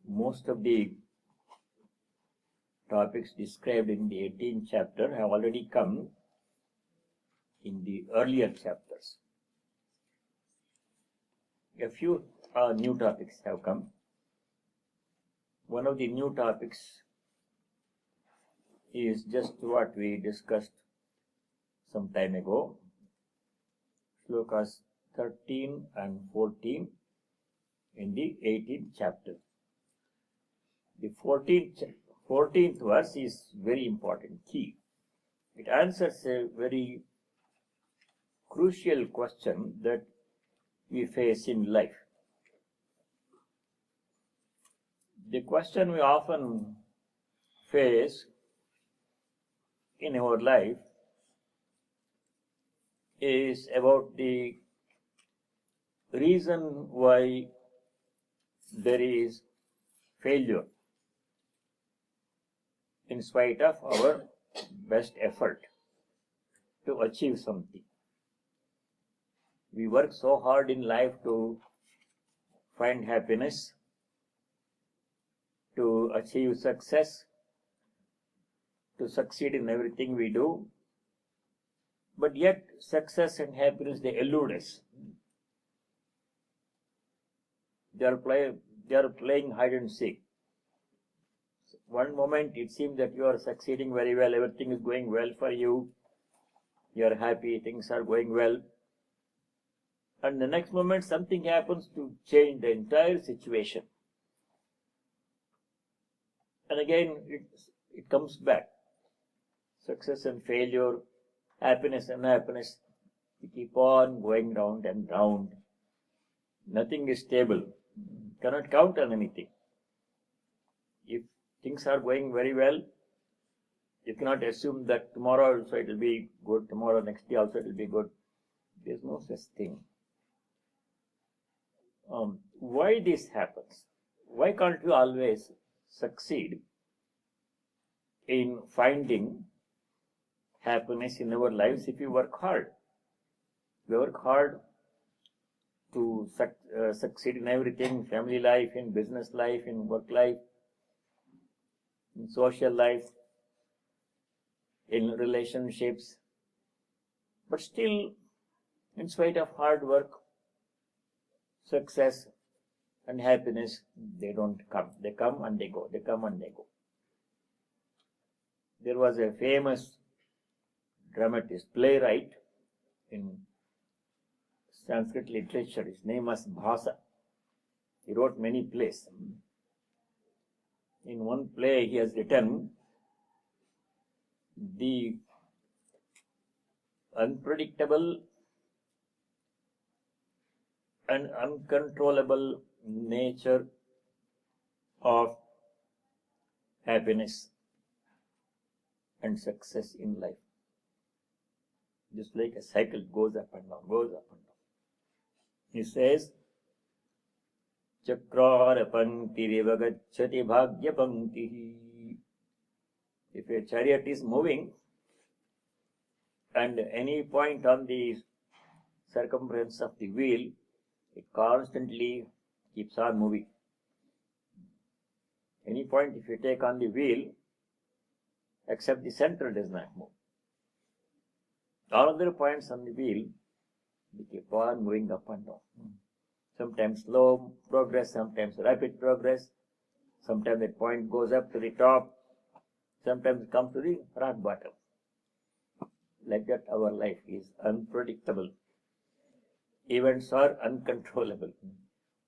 most of the topics described in the 18th chapter have already come in the earlier chapters. A few new topics have come. One of the new topics is just what we discussed some time ago, slokas 13 and 14 in the 18th chapter. The 14th verse is very important, key. It answers a very crucial question that we face in life. The question we often face in our life is about the reason why there is failure in spite of our best effort to achieve something. We work so hard in life to find happiness, to achieve success, to succeed in everything we do, but yet success and happiness, they elude us. They are playing hide and seek. One moment it seems that you are succeeding very well, everything is going well for you, you are happy, things are going well. And the next moment something happens to change the entire situation. And again it comes back. Success and failure, happiness and unhappiness, we keep on going round and round. Nothing is stable. Cannot count on anything. If things are going very well, you cannot assume that tomorrow also it will be good, tomorrow, next day also it will be good. There is no such thing. Why this happens? Why can't you always succeed in finding happiness in our lives if you work hard? We work hard to succeed in everything, family life, in business life, in work life, in social life, in relationships. But still, in spite of hard work, success and happiness, they don't come. They come and they go. They come and they go. There was a famous dramatist, playwright in Sanskrit literature. His name was Bhasa. He wrote many plays. In one play he has written the unpredictable and uncontrollable nature of happiness and success in life. Just like a cycle goes up and down, goes up and down. He says, Chakrara pankti gacchati bhagya pankti. If a chariot is moving and any point on the circumference of the wheel, it constantly keeps on moving. Any point if you take on the wheel, except the center does not move. All other points on the wheel, they keep on moving up and down. Sometimes slow progress, sometimes rapid progress. Sometimes that point goes up to the top, sometimes it comes to the rock bottom. Like that our life is unpredictable. Events are uncontrollable.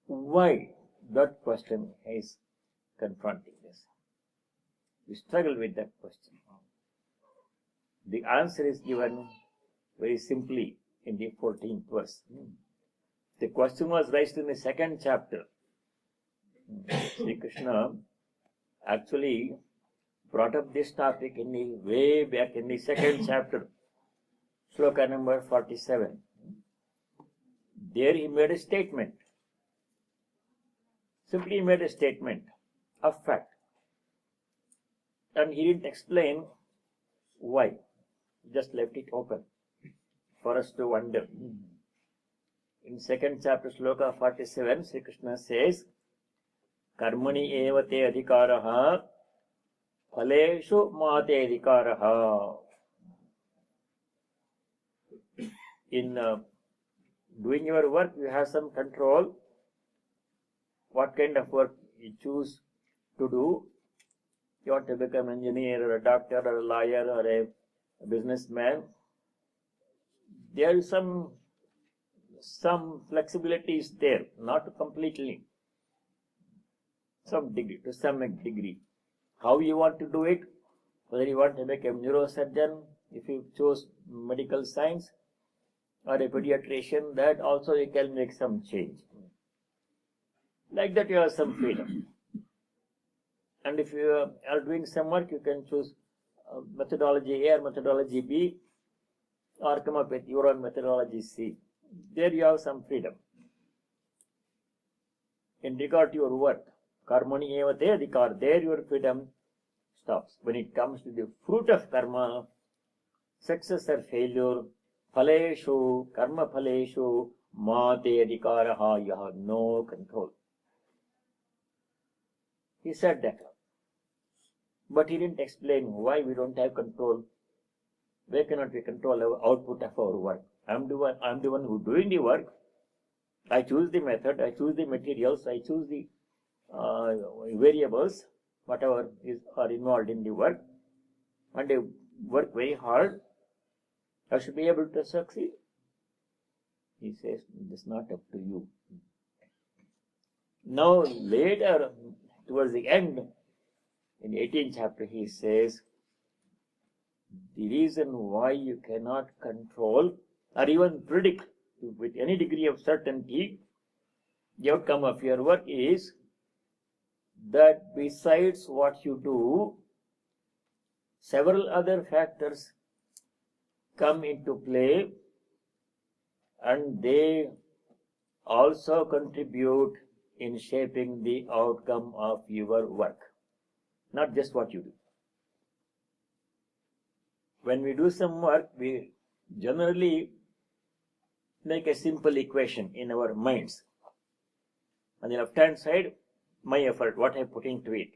Why? That question is confronting us. We struggle with that question. The answer is given very simply in the 14th verse. The question was raised in the 2nd chapter. Sri Krishna actually brought up this topic in the way back in the 2nd chapter, sloka number 47. There he made a statement. Simply made a statement of fact. And he didn't explain why. Just left it open for us to wonder. In 2nd chapter, sloka 47, Sri Krishna says, Karmani eva te adhikaraha phaleshu ma te adhikaraha. In doing your work, you have some control. What kind of work you choose to do. You want to become an engineer or a doctor or a lawyer or a businessman. There is some flexibility is there, not completely. Some degree, to some degree. How you want to do it, whether you want to make a neurosurgeon, if you choose medical science, or a pediatrician, that also you can make some change. Like that you have some freedom. And if you are doing some work, you can choose methodology A or methodology B, or come up with your own methodology C. There you have some freedom. In regard to your work, karmani eva te adhikar, there your freedom stops. When it comes to the fruit of karma, success or failure, phaleshu, karma phaleshu, ma te adhikaraha, you have no control. He said that. But he didn't explain why we don't have control. Why cannot we control our output of our work? I'm the one who doing the work. I choose the method, I choose the materials, I choose the variables, whatever are involved in the work, and I work very hard. I should be able to succeed. He says, it's not up to you. Now later, towards the end, in the 18th chapter, he says, the reason why you cannot control or even predict with any degree of certainty the outcome of your work is that besides what you do, several other factors come into play, and they also contribute in shaping the outcome of your work, not just what you do. When we do some work, we generally make a simple equation in our minds. On the left-hand side, my effort, what I put into it.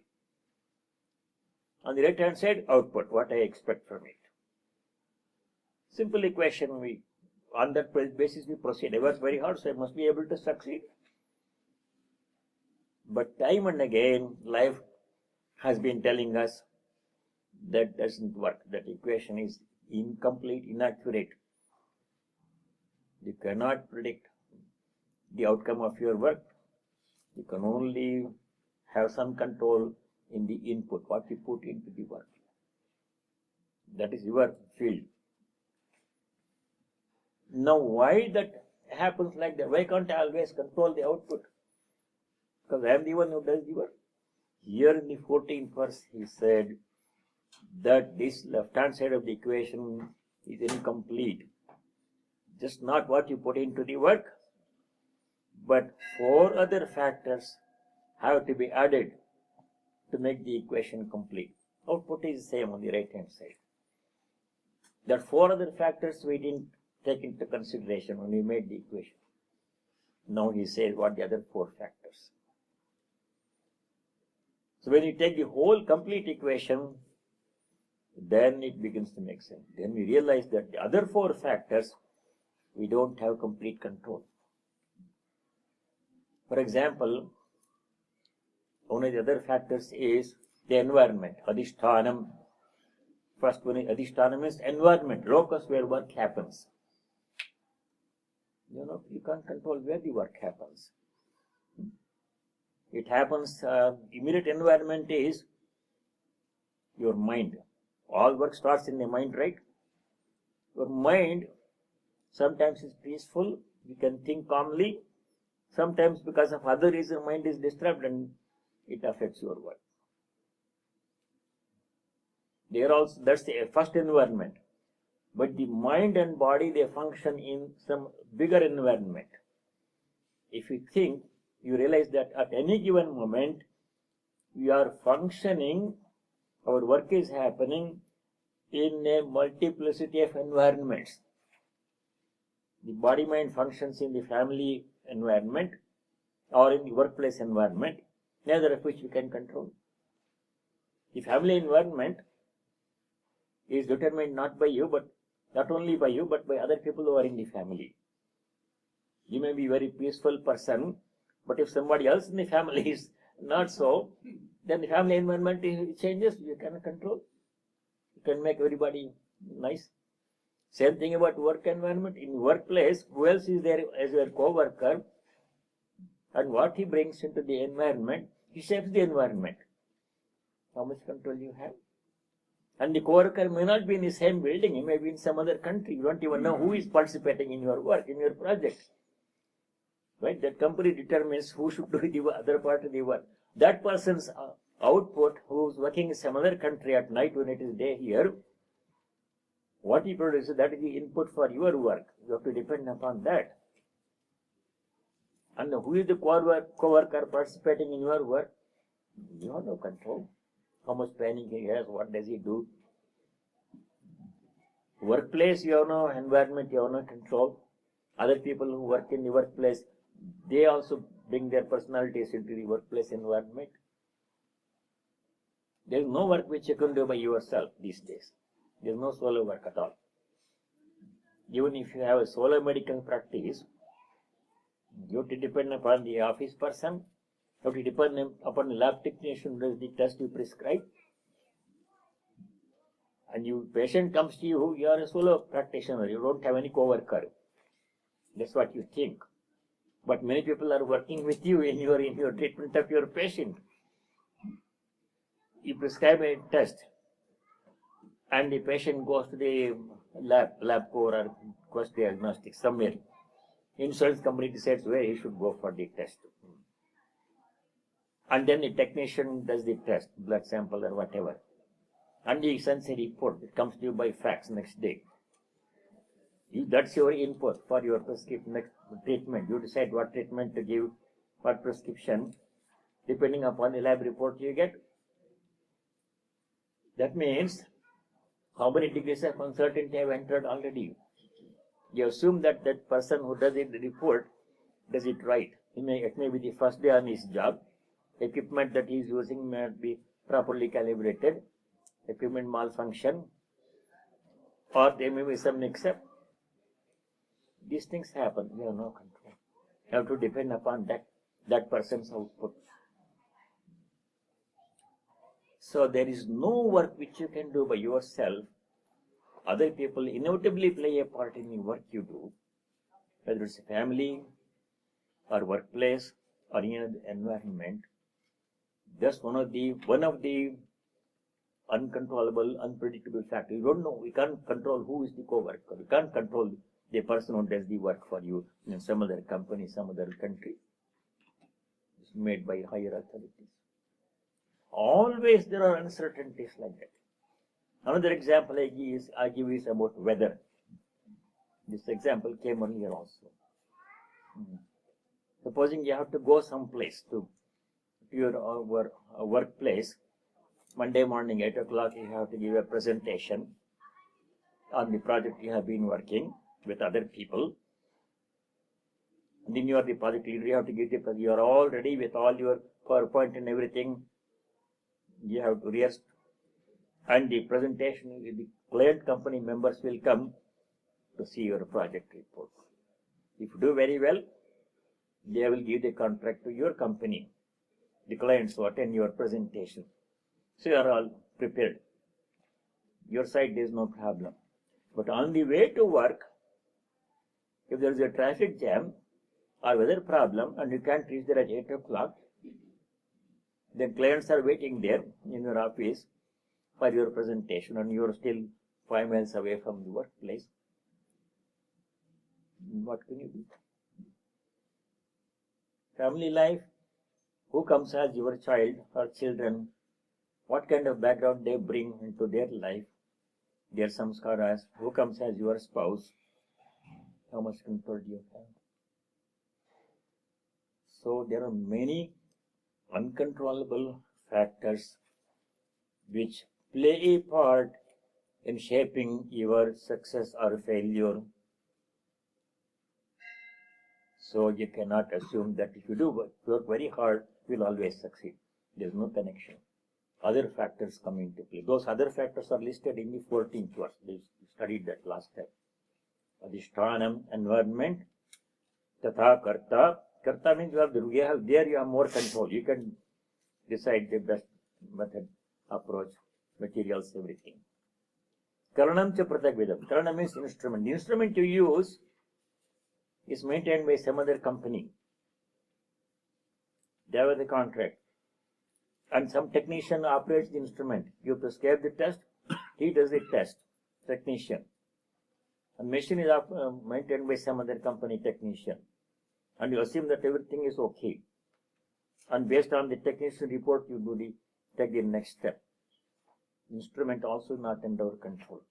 On the right-hand side, output, what I expect from it. Simple equation, on that basis we proceed. I work very hard, so I must be able to succeed. But time and again, life has been telling us that doesn't work. That equation is incomplete, inaccurate. You cannot predict the outcome of your work. You can only have some control in the input, what you put into the work. That is your field. Now, why that happens like that? Why can't I always control the output? Because I am the one who does the work. Here in the 14th verse, he said that this left-hand side of the equation is incomplete. Just not what you put into the work, but 4 other factors have to be added to make the equation complete. Output is the same on the right-hand side. There are 4 other factors we didn't take into consideration when we made the equation. Now he says what the other 4 factors. So when you take the whole complete equation, then it begins to make sense. Then we realize that the other 4 factors, we don't have complete control. For example, one of the other factors is the environment, adhishtanam. First one is adhishtanam is environment, locus where work happens. You can't control where the work happens. It happens, immediate environment is your mind. All work starts in the mind, right? Your mind sometimes is peaceful, you can think calmly. Sometimes because of other reason, mind is disturbed and it affects your work. There also, that's the first environment. But the mind and body, they function in some bigger environment. If you think, you realize that at any given moment, we are functioning, our work is happening in a multiplicity of environments. The body-mind functions in the family environment or in the workplace environment. neither of which we can control. The family environment is determined not by you, but not only by you, but by other people who are in the family. You may be a very peaceful person, but if somebody else in the family is not so, then the family environment changes. You cannot control. You can make everybody nice. Same thing about work environment. In workplace, who else is there as your co-worker, and what he brings into the environment, he shapes the environment. How much control you have? And the co-worker may not be in the same building. He may be in some other country. You don't even know who is participating in your work, in your project. Right? That company determines who should do the other part of the work. That person's output, who is working in some other country at night when it is day here, what he produces, that is the input for your work. You have to depend upon that. And who is the co-worker participating in your work? You have no control. How much training he has, what does he do? Workplace, you have no environment, you have no control. Other people who work in the workplace, they also bring their personalities into the workplace environment. There is no work which you can do by yourself these days. There is no solo work at all. Even if you have a solo medical practice, you have to depend upon the office person, you have to depend upon the lab technician who does the test you prescribe. And your patient comes to you, you are a solo practitioner, you don't have any co-worker. That's what you think. But many people are working with you in your treatment of your patient. You prescribe a test, and the patient goes to the lab core or goes to diagnostics somewhere. Insurance company decides where he should go for the test. And then the technician does the test, blood sample or whatever. And he sends a report. It comes to you by fax next day. That's your input for your next treatment. You decide what treatment to give, what prescription, depending upon the lab report you get. That means how many degrees of uncertainty have entered already. You assume that that person who does the report does it right. It may be the first day on his job. Equipment that he is using may not be properly calibrated. Equipment malfunction. Or there may be some mix-up. These things happen. You have no control. You have to depend upon that person's output. So there is no work which you can do by yourself. Other people inevitably play a part in the work you do, whether it's a family or workplace or any other environment. That's one of the uncontrollable, unpredictable factors. You don't know. We can't control who is the co-worker. We can't control the person who does the work for you in some other company, some other country. It's made by higher authorities. Always there are uncertainties like that. Another example I give is about weather. This example came earlier also. Supposing you have to go someplace to your workplace, Monday morning 8 o'clock you have to give a presentation on the project you have been working with other people. And then you are the project leader, you have to give the you are all ready with all your PowerPoint and everything. You have to rehearse, and the presentation, the client company members will come to see your project report. If you do very well, they will give the contract to your company. The clients will attend your presentation. So you are all prepared. Your side there is no problem. But on the way to work, if there is a traffic jam or weather problem and you can't reach there at 8 o'clock, then clients are waiting there in your office for your presentation and you are still 5 miles away from the workplace. What can you do? Family life, who comes as your child or children, what kind of background they bring into their life, their samskaras, who comes as your spouse, how much control do you have? So there are many uncontrollable factors which play a part in shaping your success or failure. So you cannot assume that if you do work very hard will always succeed. There is no connection. Other factors come into play. Those other factors are listed in the 14th verse. We studied that last time. Adhishtanam, environment. Tatha karta. Karta means you have more control. You can decide the best method, approach, materials, everything. Karanam cha prathakvidam. Karana means instrument. The instrument you use is maintained by some other company. They have the contract. And some technician operates the instrument. You prescribe the test, he does the test. Technician. And machine is maintained by some other company technician. And you assume that everything is okay. And based on the technician report, you take the next step. Instrument also not under our control.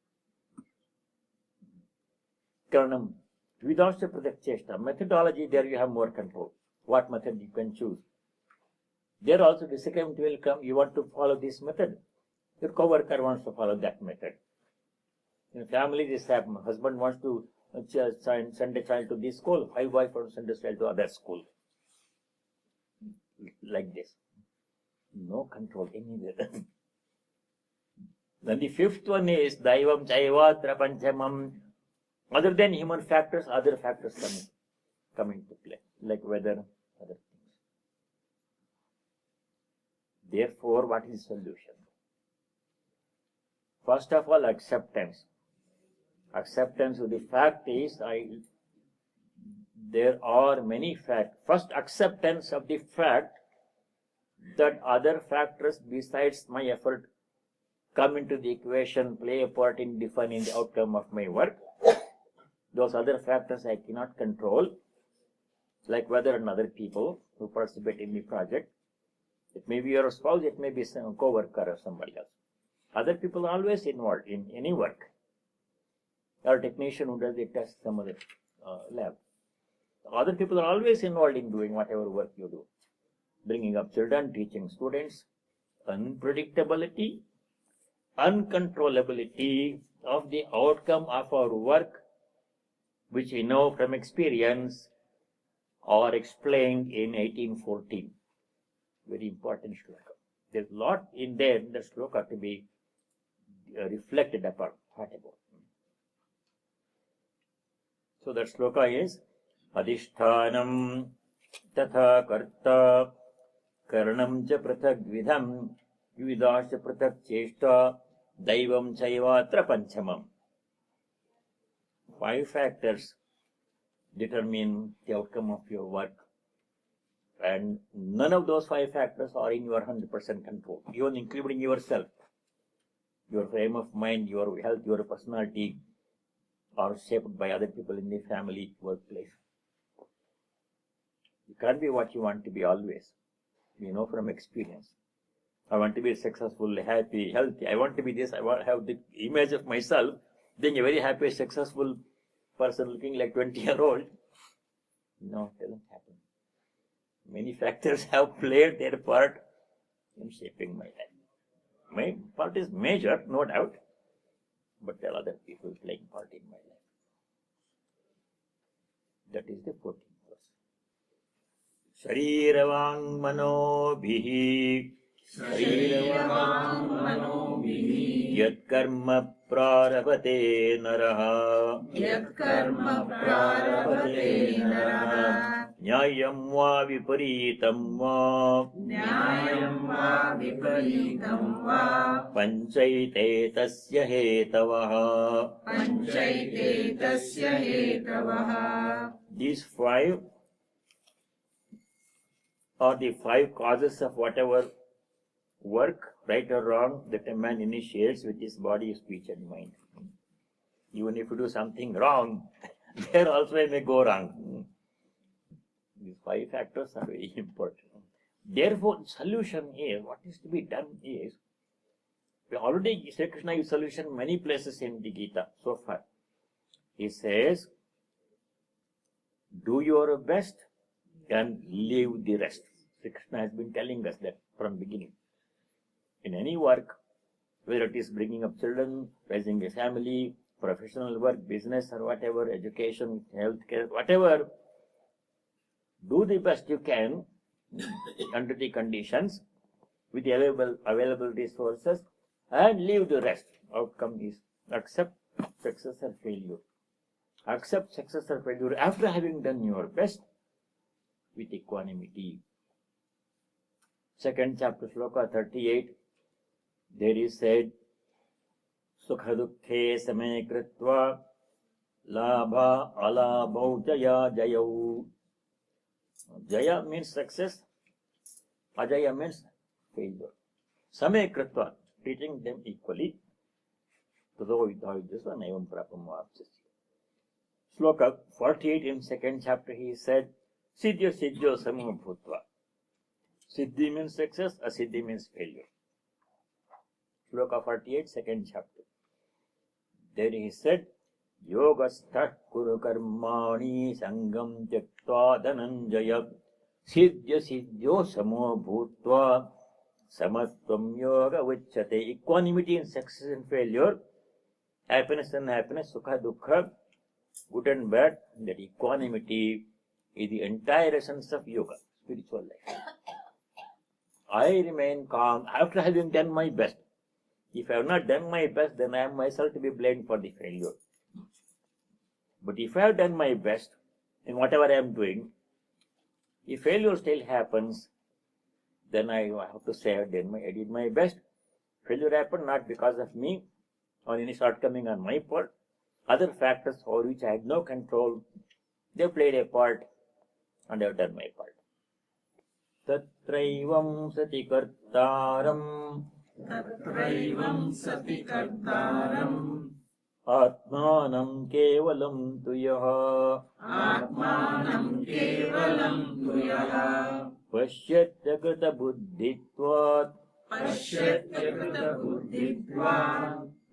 Karanam. Vidasya pratyakcheshta. Methodology, there you have more control. What method you can choose. There also disagreement will come. You want to follow this method. Your co-worker wants to follow that method. In family, this happens. Husband wants to send a child to this school. Wife wants to send a child to other school. Like this. No control anywhere. Then the fifth one is Daivam Chaivatra Panchamam. Other than human factors, other factors come into play. Like weather, other things. Therefore, what is the solution? First of all, acceptance. Acceptance of the fact is, there are many facts. First, acceptance of the fact that other factors besides my effort come into the equation, play a part in defining the outcome of my work. Those other factors I cannot control, like weather and other people who participate in the project. It may be your spouse, it may be some co-worker or somebody else. Other people are always involved in any work. Or a technician who does the test, some other lab. Other people are always involved in doing whatever work you do. Bringing up children, teaching students. Unpredictability, uncontrollability of the outcome of our work, which we know from experience, are explained in 1814. Very important shloka. There's a lot in there in the shloka to be reflected upon. What about? So that shloka is Adhishtanam tatha karta karanam cha prathak vidham vividasya prathak cheshta daivam chaivatra panchamam. 5 factors determine the outcome of your work. And none of those 5 factors are in your 100% control, even including yourself. Your frame of mind, your health, your personality are shaped by other people in the family, workplace. You can't be what you want to be always. You know from experience. I want to be successful, happy, healthy. I want to be this. I want to have the image of myself being a very happy, successful person looking like 20-year-old. No, it doesn't happen. Many factors have played their part in shaping my life. My part is major, no doubt, but there are other people playing part in my life. That is the 14th verse. Sharirvang manobhihi yat karma prarabhate naraha Nyayam va viparitam va panchaite tasya hetavaha. These 5 are the 5 causes of whatever work, right or wrong, that a man initiates with his body, speech and mind. Even if you do something wrong, there also it may go wrong. These 5 factors are very important. Therefore, the solution is, what is to be done is, we already, Sri Krishna gives solution many places in the Gita so far. He says, do your best and leave the rest. Sri Krishna has been telling us that from beginning. In any work, whether it is bringing up children, raising a family, professional work, business or whatever, education, healthcare, whatever, do the best you can, under the conditions with the available resources and leave the rest. Outcome is accept success or failure. Accept success or failure after having done your best with equanimity. Second chapter, Shloka 38, there is said, Sukha dukkhe same kritva labha alabhau jaya jayau. Jaya means success, ajaya means failure. Same kritva, treating them equally. Tado vidhavidasva naivam prapam vapsasya. Shloka 48 in second chapter he said, Siddhya siddhyo samah bhutva. Siddhi means success, asiddhi means failure. Shloka 48, second chapter. There he said, Yogasthat kuru karmani sangam tyaktva dhananjaya siddhya siddhyo samo bhutva samatvam yoga vicchate. Equanimity in success and failure, happiness and happiness, sukha dukkha, good and bad, that equanimity is the entire essence of yoga, spiritual life. I remain calm after having done my best. If I have not done my best, then I am myself to be blamed for the failure. But if I have done my best in whatever I am doing, if failure still happens, then I have to say I did my best. Failure happened not because of me or any shortcoming on my part. Other factors for which I had no control, they played a part and I have done my part. Tatraivam sati kartaram Atmanam kevalam tuyaha Pashyatya krita buddhitvat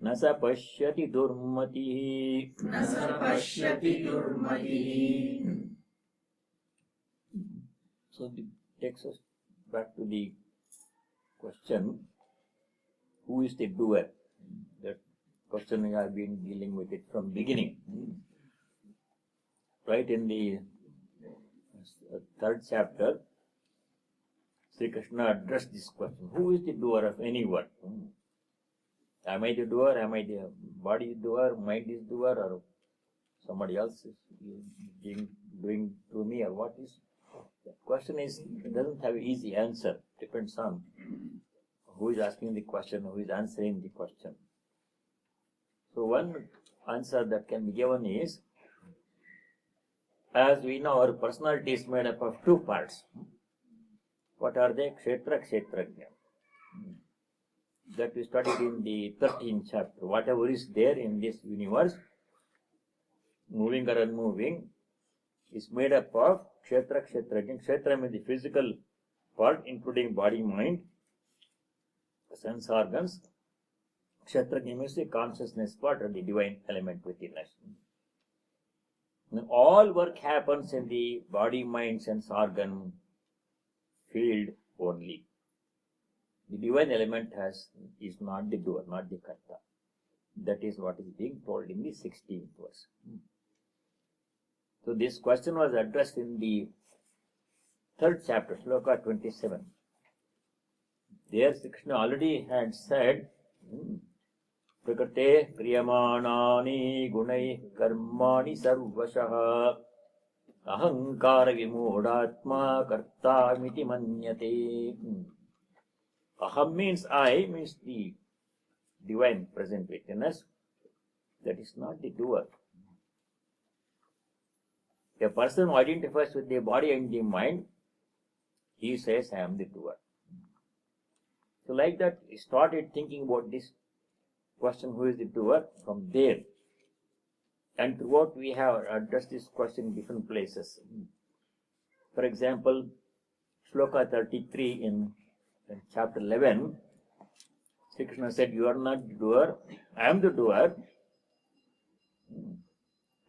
Nasa pashyati durmatihi. So it takes us back to the question, who is the doer? That question we have been dealing with it from beginning. Right in the third chapter, Sri Krishna addressed this question. Who is the doer of any work? Am I the doer? Am I the body doer? Mind is doer? Or somebody else is doing through me? Or what is? The question is, it doesn't have an easy answer. Depends on who is asking the question, who is answering the question. So one answer that can be given is, as we know, our personality is made up of two parts. What are they? Kshetra, Kshetrajna. That we studied in the 13th chapter. Whatever is there in this universe, moving or unmoving, is made up of Kshetra, Kshetrajna. Kshetra means the physical part, including body, mind, sense organs. Kshetrajna means the consciousness part or the divine element within us. Now, all work happens in the body, mind, sense organ field only. The divine element is not the doer, not the karta. That is what is being told in the 16th verse. So this question was addressed in the third chapter, Shloka 27. There Sri Krishna already had said, Prakate kriyamanani gunai karmani sarvashaha ahankara vimodhatma karta miti manyate. Aham means I, means the divine present within us. That is not the doer. A person who identifies with the body and the mind, he says, I am the doer. So like that, he started thinking about this question, who is the doer, from there. And throughout we have addressed this question in different places. For example, Shloka 33 in chapter 11, Sri Krishna said, you are not the doer, I am the doer,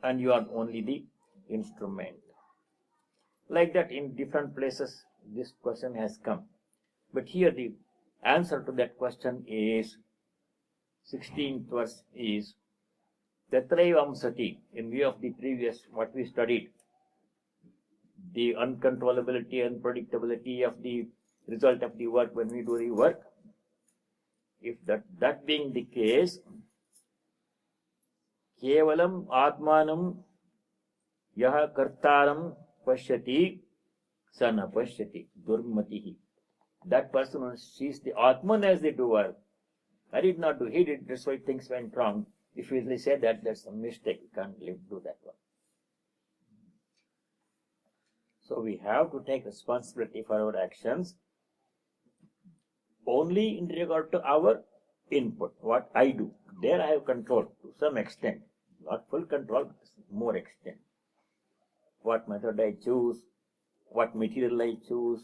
and you are only the instrument. Like that, in different places, this question has come. But here the answer to that question is, 16th verse is, Tatraivam sati, in view of the previous, what we studied, the uncontrollability, unpredictability of the result of the work when we do the work. If that being the case, kevalam atmanam yaha kartaram pashyati sa na pashyati durmatihi. That person who sees the Atman as the doer, I did not do, he did, that's why things went wrong. If you easily say that, that's a mistake, you can't do that one. So we have to take responsibility for our actions only in regard to our input, what I do. There I have control to some extent, not full control, but more extent. What method I choose, what material I choose.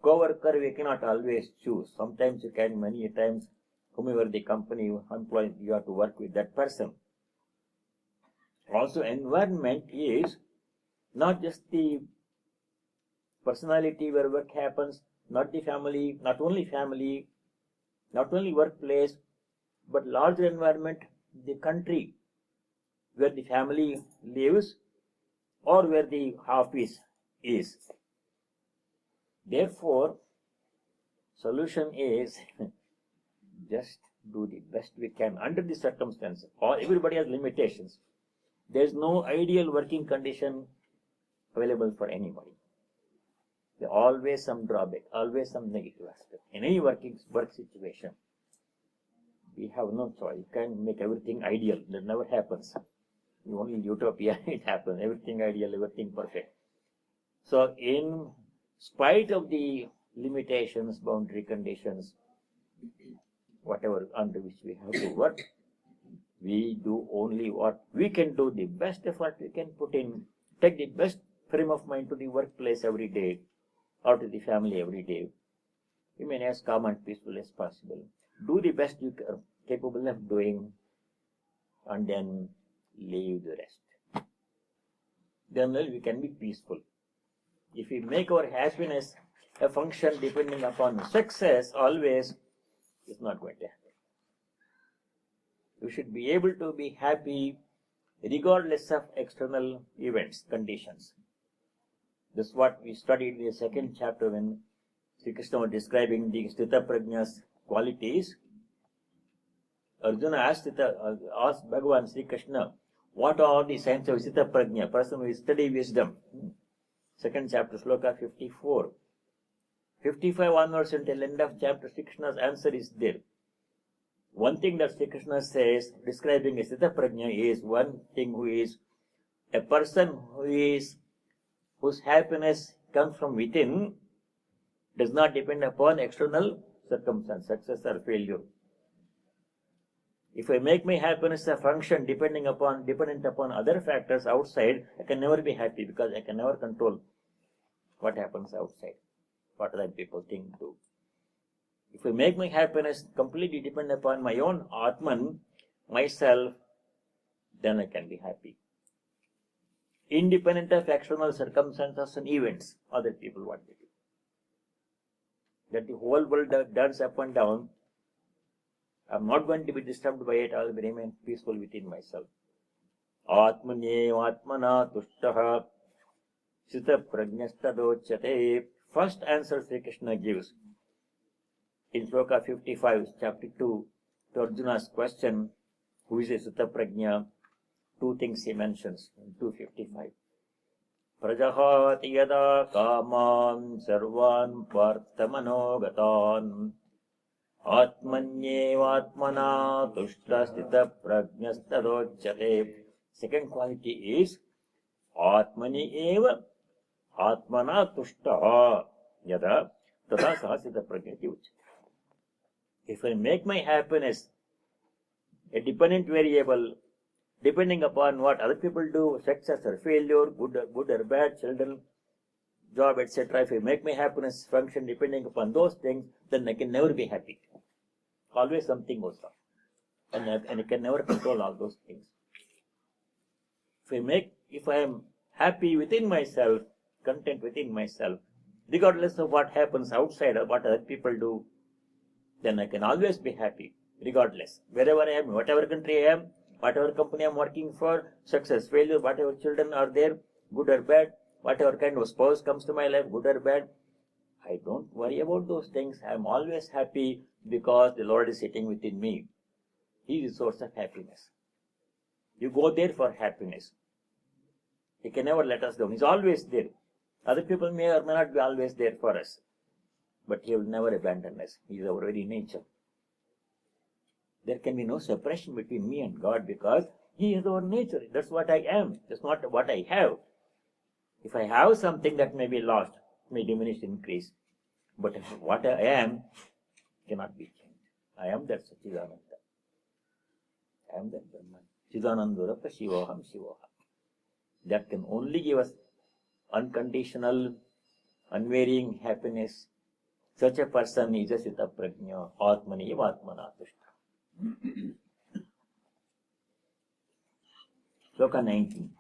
Co-worker we cannot always choose. Sometimes you can, many times, whomever the company employs, you have to work with that person. Also, environment is not just the personality where work happens, not the family, not only workplace, but larger environment, the country where the family lives or where the office is. Therefore, solution is just do the best we can under the circumstances. Or everybody has limitations. There is no ideal working condition available for anybody. There always some drawback, always some negative aspect. In any work situation, we have no choice. You can't make everything ideal. That never happens. Only utopia it happens. Everything ideal, everything perfect. So in spite of the limitations, boundary conditions, whatever under which we have to work, we do only what we can do, the best effort we can put in, take the best frame of mind to the workplace every day, or to the family every day. Remain as calm and peaceful as possible. Do the best you are capable of doing, and then leave the rest. Then we can be peaceful. If we make our happiness a function depending upon success always, it's not going to happen. You should be able to be happy regardless of external events, conditions. This is what we studied in the second chapter when Sri Krishna was describing the Sthita Prajna's qualities. Arjuna asked Bhagavan Sri Krishna, what are the signs of Sthita Prajna, person who study wisdom? Second chapter, Sloka 54. 55 onwards until end of chapter, Sri Krishna's answer is there. One thing that Sri Krishna says, describing a Sthita Prajna, is one thing who is a person whose happiness comes from within, does not depend upon external circumstance, success or failure. If I make my happiness a function dependent upon other factors outside, I can never be happy because I can never control what happens outside, what other people think do. If I make my happiness completely dependent upon my own Atman, myself, then I can be happy. Independent of external circumstances and events, other people what they do. That the whole world turns up and down, I'm not going to be disturbed by it, I will remain peaceful within myself. Atmanye atmana tushtaha sthita prajnastadochyate. First answer Sri Krishna gives in Sloka 55, chapter 2, to Arjuna's question, who is a Sthita Prajna? Two things he mentions in 255. Prajahati yada kaman sarvan parthamanogatan atmanyevatmana tushta sthita prajnastadochyate. Second quality is atmani eva atmana tushta yada tata saha sthita prajnati uchyate. If I make my happiness a dependent variable, depending upon what other people do, success or failure, good or bad, children, job, etc. If I make my happiness function depending upon those things, then I can never be happy. Always something goes wrong. And I can never control all those things. If I am happy within myself, content within myself, regardless of what happens outside or what other people do, then I can always be happy, regardless. Wherever I am, whatever country I am, whatever company I am working for, success, failure, whatever children are there, good or bad, whatever kind of spouse comes to my life, good or bad, I don't worry about those things. I am always happy because the Lord is sitting within me. He is the source of happiness. You go there for happiness. He can never let us down. He is always there. Other people may or may not be always there for us, but He will never abandon us. He is our very nature. There can be no separation between me and God because He is our nature. That's what I am. That's not what I have. If I have something, that may be lost, may diminish, increase. But what I am cannot be changed. I am that Sachidananda. I am that Brahman. Chidanandurapa Shivoham Shivoham. That can only give us unconditional, unvarying happiness. Such a person is a Sita Prajna, Atmani Atmana Tushta. Sloka 19.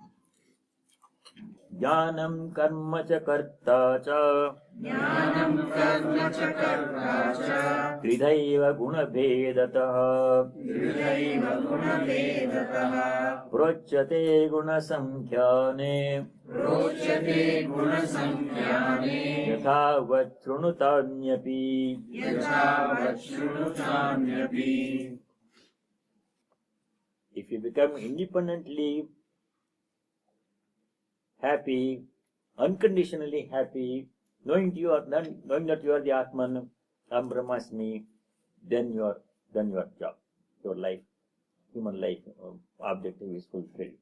Jnanam karma cha karta cha Jnanam karma cha karta cha Tridhaiva guna bhedatah Tridhaiva guna vedatah Prochyate guna samkhyane Prochyate guna samkhyane Yathavat shrunutanyaphi. Yathavat shrunutanyaphi. If you become independently happy, unconditionally happy, knowing that you are the Atman, Am Brahmasmi, then your job, your life, human life objective is fulfilled.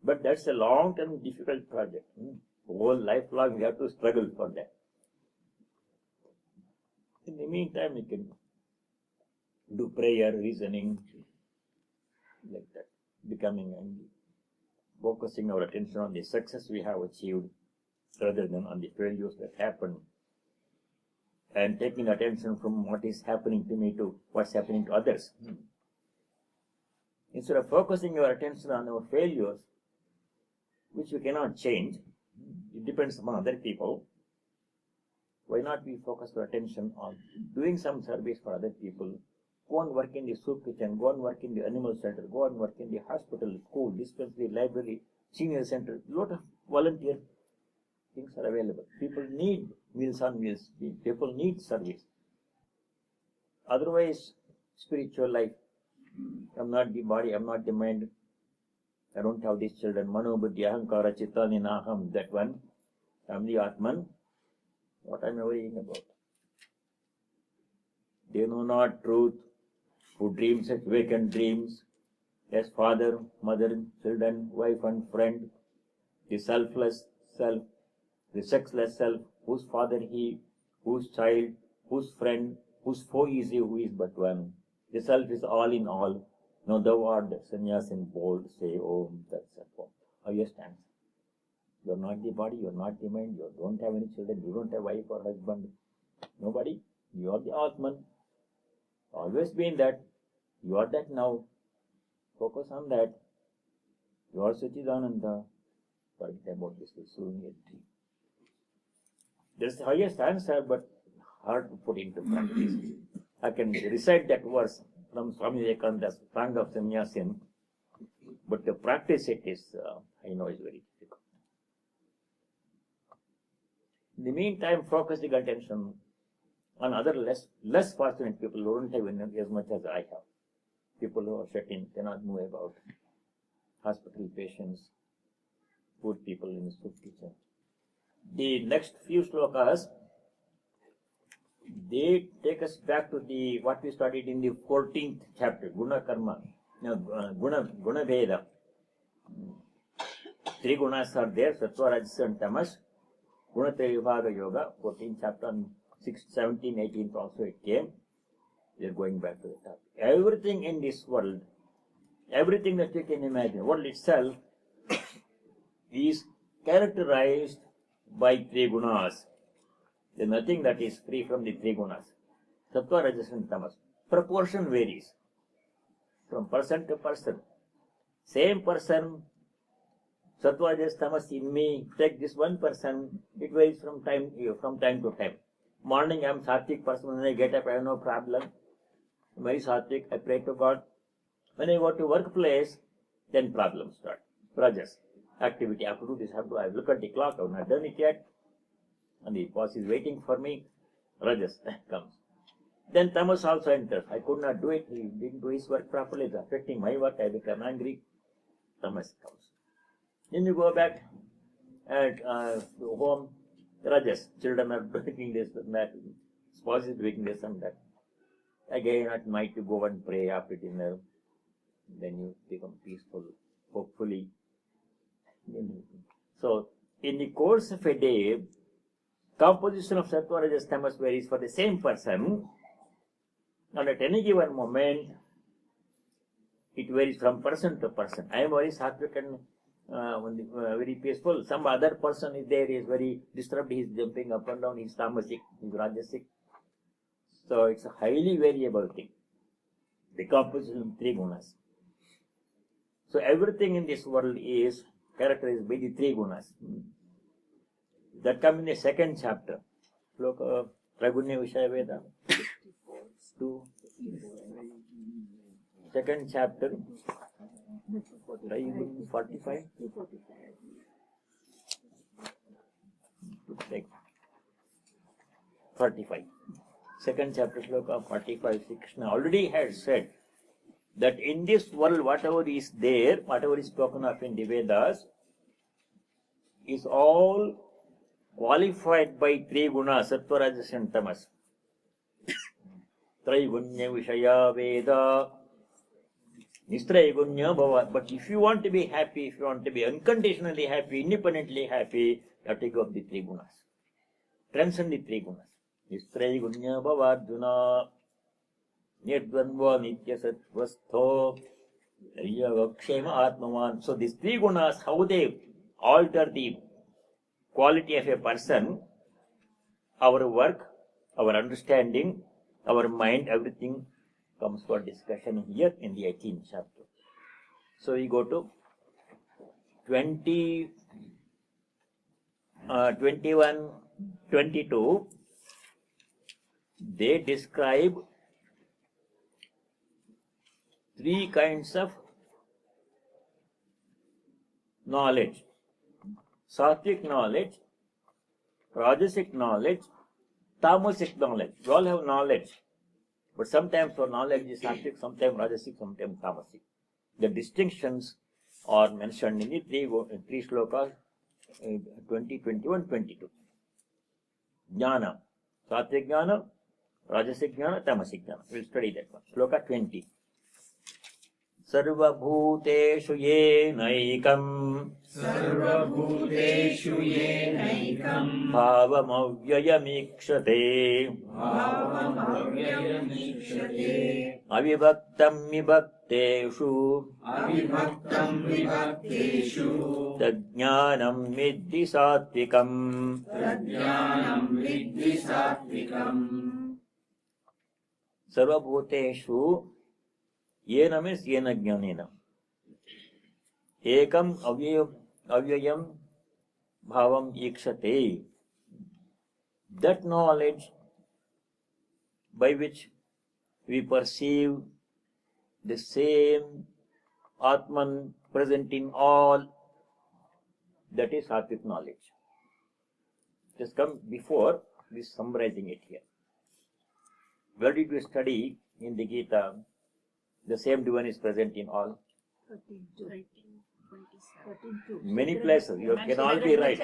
But that's a long-term difficult project. Whole lifelong we have to struggle for that. In the meantime, we can do prayer, reasoning, like that, becoming angry, focusing our attention on the success we have achieved rather than on the failures that happened, and taking attention from what is happening to me to what's happening to others. Instead of focusing your attention on our failures, which we cannot change, it depends upon other people, why not we focus our attention on doing some service for other people? Go and work in the soup kitchen, go and work in the animal shelter, go and work in the hospital, school, dispensary, library, senior center. A lot of volunteer things are available. People need meals on wheels. People need service. Otherwise, spiritual life, I'm not the body, I'm not the mind. I don't have these children. Mano buddhi ahankara chitta ninaham. That one. I'm the Atman. What am I worrying about? They know not truth, who dream such vacant dreams, as father, mother, children, wife and friend, the selfless self, the sexless self, whose father he, whose child, whose friend, whose foe is he, who is but one. The self is all in all. Know thou art the sannyas in bold, say Om, that's a form. How you stand? You are not the body, you are not the mind, you don't have any children, you don't have wife or husband. Nobody. You are the Atman. Always been that. You are that now. Focus on that. You are Sachidananda. Forget about this Surya tree. That's the highest answer, but hard to put into practice. I can recite that verse from Swami Vivekananda's Song of Sannyasin, but to practice it is, I know, is very difficult. In the meantime, focusing attention on other less fortunate people who don't have as much as I have. People who are shut in, cannot move about. Hospital patients, poor people in the soup kitchen. The next few slokas, they take us back to the what we studied in the 14th chapter, Guna Karma, Guna Veda. Three gunas are there, Sattva, Rajas and Tamas. Gunatraya Vibhaga Yoga, 14th chapter, 17, 18th also it came. We are going back to the topic. Everything in this world, everything that you can imagine, world itself is characterized by three gunas. There is nothing that is free from the three gunas. Sattva, Rajas and Tamas. Proportion varies from person to person. Same person, Sattva, Rajas, Tamas in me, take this one person, it varies from time to time. Morning I am Sattvic person, when I get up I have no problem. I'm very Sattvic, I pray to God. When I go to workplace, then problems start. Rajas. activity. I have to do this, I look at the clock, I have not done it yet. And the boss is waiting for me. Rajas comes. Then tamas also enters. I could not do it. He didn't do his work properly. It's affecting my work. I become angry. Tamas comes. Then you go back at home. Rajas. Children are doing this and that. Spouse is doing this and that. Again at night you go and pray after dinner. Then you become peaceful, hopefully. So, in the course of a day, composition of sattva, rajas, tamas varies for the same person, and at any given moment, it varies from person to person. I am very sattvic and very peaceful. Some other person is there, he is very disturbed, he is jumping up and down, he is tamasic, he is rajasic. So, it's a highly variable thing. The composition of three gunas. So, everything in this world is characterized by the three gunas. That come in the second chapter. Loka Tragunya Vishaya Veda. 2. Second chapter. 45. 45. Second chapter, Shloka 45. Krishna already had said that in this world, whatever is there, whatever is spoken of in the Vedas, is all qualified by three gunas, sattva, rajas and tamas. Traigunya Vishaya Veda. Nistraigunya Bhava. But if you want to be happy, if you want to be unconditionally happy, independently happy, you have to go of the three gunas. Transcend the three gunas. Nistraigunya Bhava Arjuna. Nirdvandva Nitya Sattvastho. Kshema Atmavan. So these three gunas, how they alter the quality of a person, our work, our understanding, our mind, everything comes for discussion here in the 18th chapter. So we go to 20, 21, 22. They describe three kinds of knowledge. Sattvic knowledge, rajasic knowledge, tamasic knowledge. We all have knowledge. But sometimes our knowledge is sattvic, sometimes rajasic, sometimes tamasic. The distinctions are mentioned in the three shlokas, 20, 21, 22. Jnana, sattvic jnana, rajasic jnana, tamasic jnana. We'll study that one. Shloka 20. सर्वभूतेषु येनैकम् सर्वभूतेषु येनैकम् भावमव्ययमीक्षते भावमव्ययमीक्षते अविभक्तम् विभक्तेषु अविभक्तम् विभक्तेषु तज्ज्ञानम् विद्धि सात्विकम् तज्ज्ञानम् विद्धि सात्विकम् सर्वभूतेषु येन means yena jnanena. Ekam avyayam bhavam ikshate. That knowledge by which we perceive the same Atman present in all, that is sattvic knowledge. Just come before this summarizing it here. Where did we study in the Gita? The same divine is present in all. 13:2. Many places. You can all be right.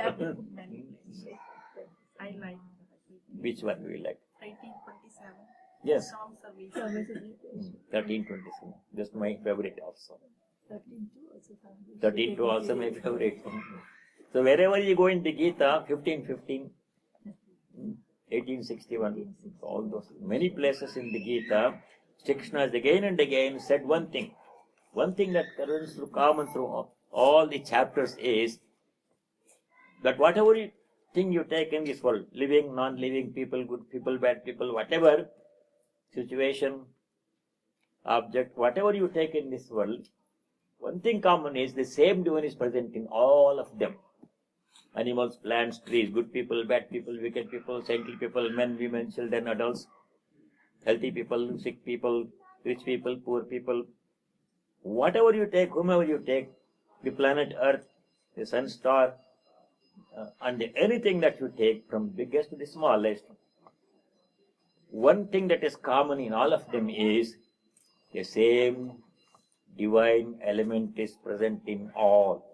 I like Which one do you like? 13:27. Yes. Songs of Wisdom. 1327. Just my favorite also. 13:2 13:2 also my favorite. So wherever you go in the Gita, 15:15, 18:61, all those many places in the Gita, Krishna has again and again said one thing. One thing that runs through common through all the chapters is that whatever thing you take in this world, living, non-living people, good people, bad people, whatever situation, object, whatever you take in this world, one thing common is the same divine is present in all of them. Animals, plants, trees, good people, bad people, wicked people, saintly people, men, women, children, adults, healthy people, sick people, rich people, poor people. Whatever you take, whomever you take, the planet Earth, the sun, star, and anything that you take from biggest to the smallest, one thing that is common in all of them is the same divine element is present in all.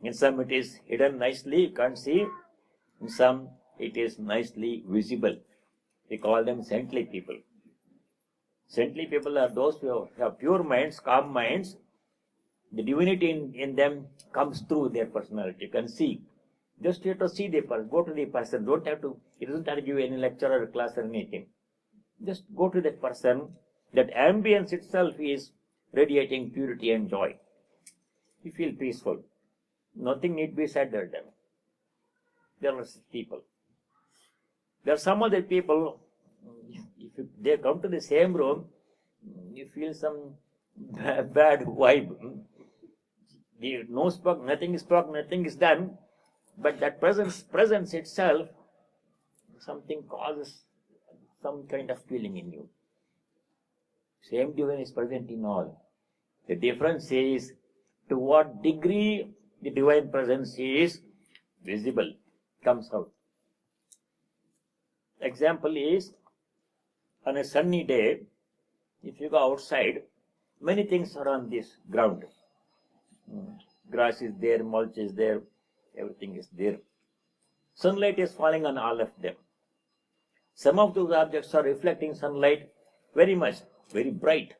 In some it is hidden nicely, you can't see. In some it is nicely visible. We call them saintly people. Saintly people are those who have pure minds, calm minds. The divinity in them comes through their personality. You can see. Just you have to see the person, go to the person. Don't have to, it doesn't have to give any lecture or class or anything. Just go to that person. That ambience itself is radiating purity and joy. You feel peaceful. Nothing need be said or done. There are people. There are some other people, if they come to the same room, you feel some bad vibe. No spoke, nothing is done, but that presence itself, something causes some kind of feeling in you. Same divine is present in all. The difference is to what degree the divine presence is visible, comes out. Example is, on a sunny day, if you go outside, many things are on this ground. Grass is there, mulch is there, everything is there. Sunlight is falling on all of them. Some of those objects are reflecting sunlight very much, very bright.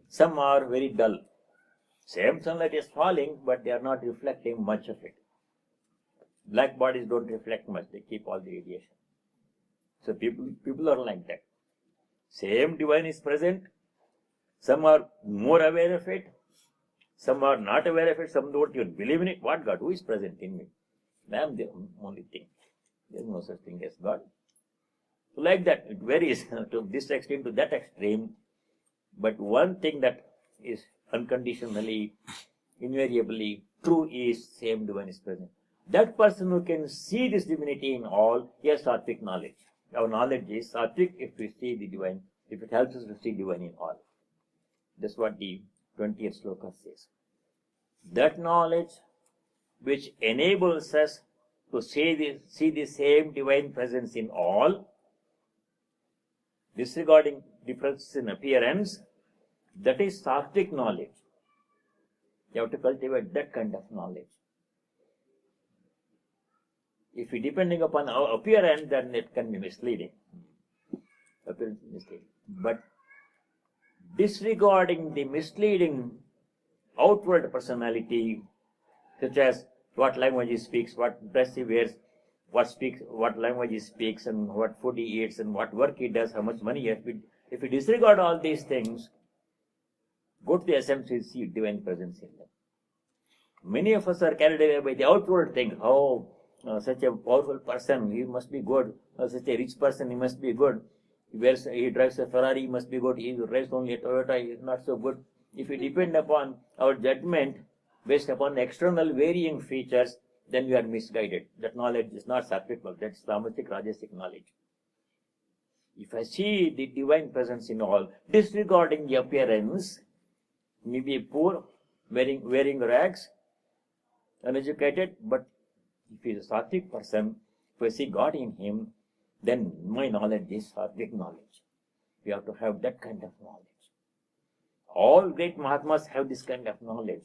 Some are very dull. Same sunlight is falling, but they are not reflecting much of it. Black bodies don't reflect much, they keep all the radiation. So people are like that. Same divine is present. Some are more aware of it. Some are not aware of it. Some don't even believe in it. What God? Who is present in me? I am the only thing. There is no such thing as God. So like that, it varies to this extreme to that extreme. But one thing that is unconditionally, invariably true is same divine is present. That person who can see this divinity in all, he has sattvic knowledge. Our knowledge is sattvic if we see the divine, if it helps us to see divine in all. That's what the 20th sloka says. That knowledge which enables us to see the same divine presence in all, disregarding differences in appearance, that is sattvic knowledge. You have to cultivate that kind of knowledge. If we depending upon our appearance, then it can be misleading. Appearance is misleading. But disregarding the misleading outward personality, such as what language he speaks, what dress he wears, what language he speaks, and what food he eats, and what work he does, how much money he has. If we disregard all these things, go to the essence, we see divine presence in them. Many of us are carried away by the outward thing. Oh, such a powerful person, he must be good. Such a rich person, he must be good. He drives a Ferrari, he must be good. He drives only a Toyota, he is not so good. If we depend upon our judgment based upon external varying features, then we are misguided. That knowledge is not sattvic, that's tamasic, rajasic knowledge. If I see the divine presence in all, disregarding the appearance, maybe poor, wearing rags, uneducated, but if he is a sattvic person, if I see God in him, then my knowledge is sattvic knowledge. We have to have that kind of knowledge. All great Mahatmas have this kind of knowledge.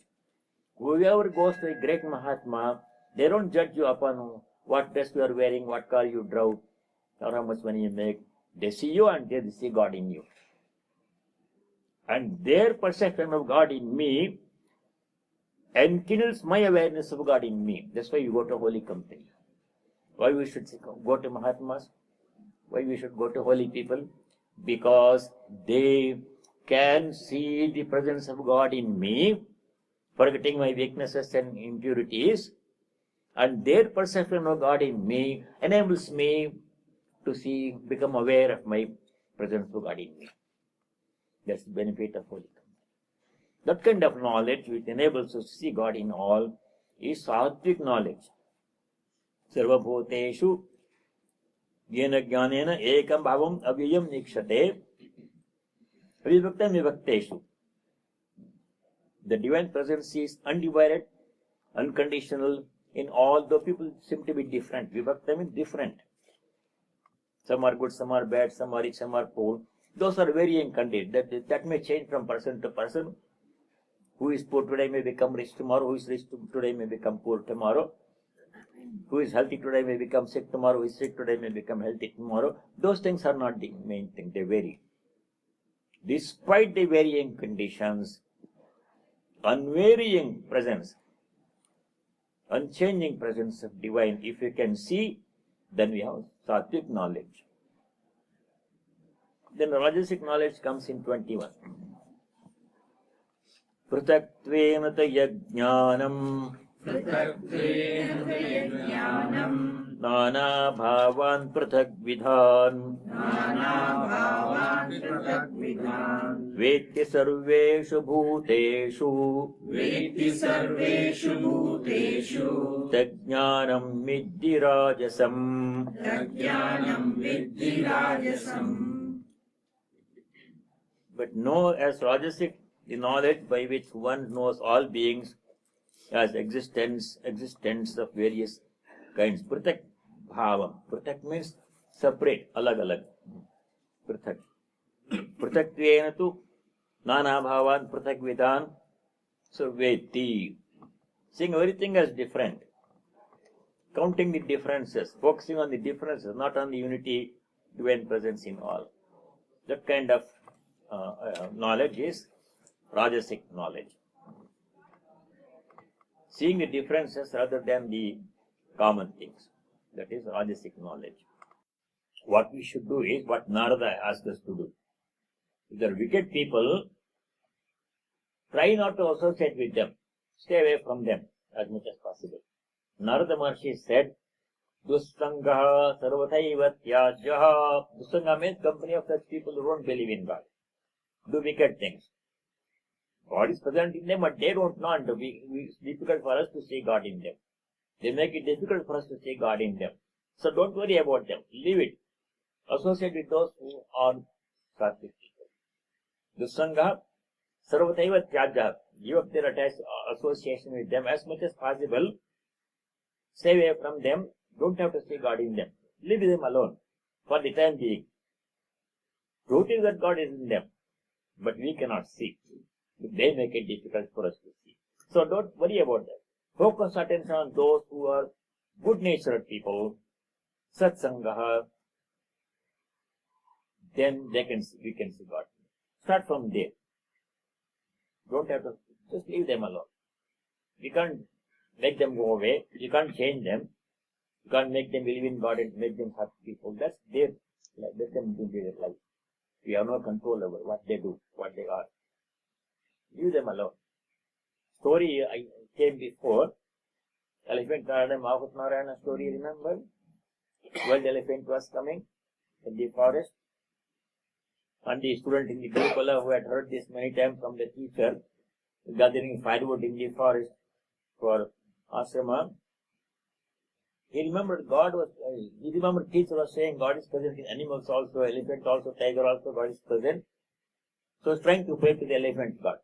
Whoever goes to a great Mahatma, they don't judge you upon what dress you are wearing, what car you drove, or how much money you make. They see you and they see God in you. And their perception of God in me enkindles my awareness of God in me. That's why you go to holy company. Why we should go to Mahatmas? Why we should go to holy people? Because they can see the presence of God in me, forgetting my weaknesses and impurities, and their perception of God in me enables me to become aware of my presence of God in me. That's the benefit of holy company. That kind of knowledge which enables us to see God in all is sattvic knowledge. Sarvabhuteshu yena jnanena ekam bhavam avyayam nikshate avibhaktam vivakteshu. The divine presence is undivided, unconditional in all, though people seem to be different. Vibhakta means different. Some are good, some are bad, some are rich, some are poor. Those are varying conditions. That may change from person to person. Who is poor today may become rich tomorrow. Who is rich today may become poor tomorrow. Who is healthy today may become sick tomorrow. Who is sick today may become healthy tomorrow. Those things are not the main thing. They vary. Despite the varying conditions, unvarying presence, unchanging presence of divine, if you can see, then we have sattvic knowledge. Then rajasic knowledge comes in 21. Prutaktveena yajnanam पृथक्त्वेन ज्ञानम् nana bhavan prathak vidhan नानाभावान् पृथग्विधान् vetti sarveshu bhuteshu वेत्ति सर्वेषु भूतेषु tajnanam viddhi rajasam. तज्ज्ञानम् विद्धि राजसम्. But know as rajasic the knowledge by which one knows all beings as existence of various kinds. Prathak bhavam. Prathak means separate, alag. Prathak. Pratatvena tu nana bhavan prathak vidhan. So veti. Seeing everything as different. Counting the differences. Focusing on the differences, not on the unity, divine presence in all. That kind of knowledge is rajasic knowledge. Seeing the differences rather than the common things. That is rajasic knowledge. What we should do is what Narada asked us to do. If there are wicked people, try not to associate with them. Stay away from them as much as possible. Narada Maharshi said, Dussangaha sarvathaiva tyajyaha. Dussanga means company of such people who don't believe in God. Do wicked things. God is present in them, but they don't know, and it's difficult for us to see God in them. They make it difficult for us to see God in them. So don't worry about them. Leave it. Associate with those who are sattvic people. Dussanga sarvathaiva tyajyaha. Give up their association with them as much as possible. Stay away from them. Don't have to see God in them. Leave them alone for the time being. Truth is that God is in them, but we cannot see. They make it difficult for us to see. So don't worry about that. Focus attention on those who are good-natured people, satsangaha. Then we can see God. Start from there. Don't have to, just leave them alone. You can't make them go away. You can't change them. You can't make them believe in God and make them happy people. That's their life. Let them do their life. We have no control over what they do, what they are. Leave them alone. Story I came before. Elephant Narayana Mahut Narayana story, remember? Wild elephant was coming in the forest. And the student in the Gurukula who had heard this many times from the teacher, gathering firewood in the forest for ashrama. He remembered teacher was saying God is present in animals also, elephant also, tiger also, God is present. So he was trying to pray to the elephant God.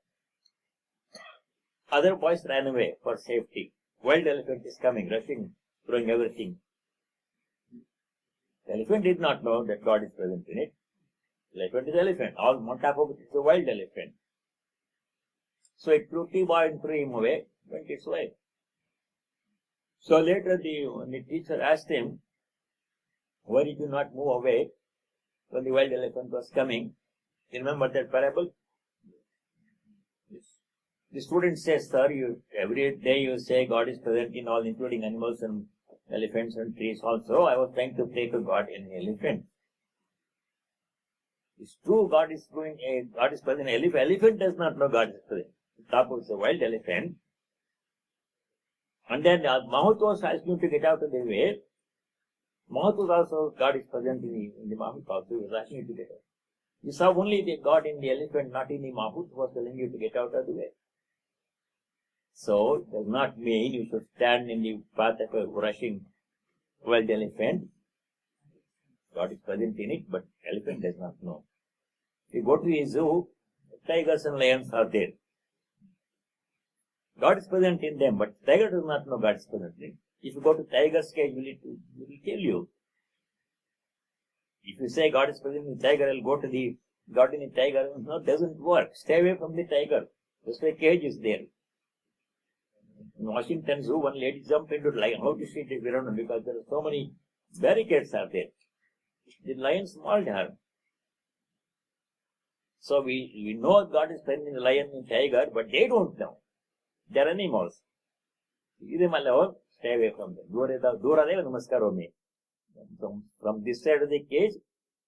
Other boys ran away for safety. Wild elephant is coming, rushing, throwing everything. The elephant did not know that God is present in it. Elephant is elephant. All on top of it is a wild elephant. So it threw T-boy and threw him away, went its way. So later the teacher asked him, why did you not move away when the wild elephant was coming? You remember that parable? Yes. The student says, sir, every day you say God is present in all, including animals and elephants and trees also. I was trying to pray to God in an elephant. It's true, God is present in an elephant. Elephant does not know God is present. The top of the wild elephant. And then Mahut was asking to get out of the way. Mahut was also, God is present in the Mahut also. He was asking you to get out. You saw only the God in the elephant, not in the Mahut, who was telling you to get out of the way. So, it does not mean you should stand in the path of a rushing wild elephant. God is present in it, but elephant does not know. If you go to a zoo, tigers and lions are there. God is present in them, but tiger does not know God is present. If you go to tiger's cage, it will tell you. If you say God is present in the tiger, I'll go to the God in the tiger. No, it doesn't work. Stay away from the tiger. That's why cage is there. In Washington Zoo, one lady jumped into the lion. How to see it? We don't know, because there are so many barricades are there. The lion mauled her. So we know God is present in the lion and tiger, but they don't know. They are animals. Stay away from them. Dura namaskaro me. From this side of the cage,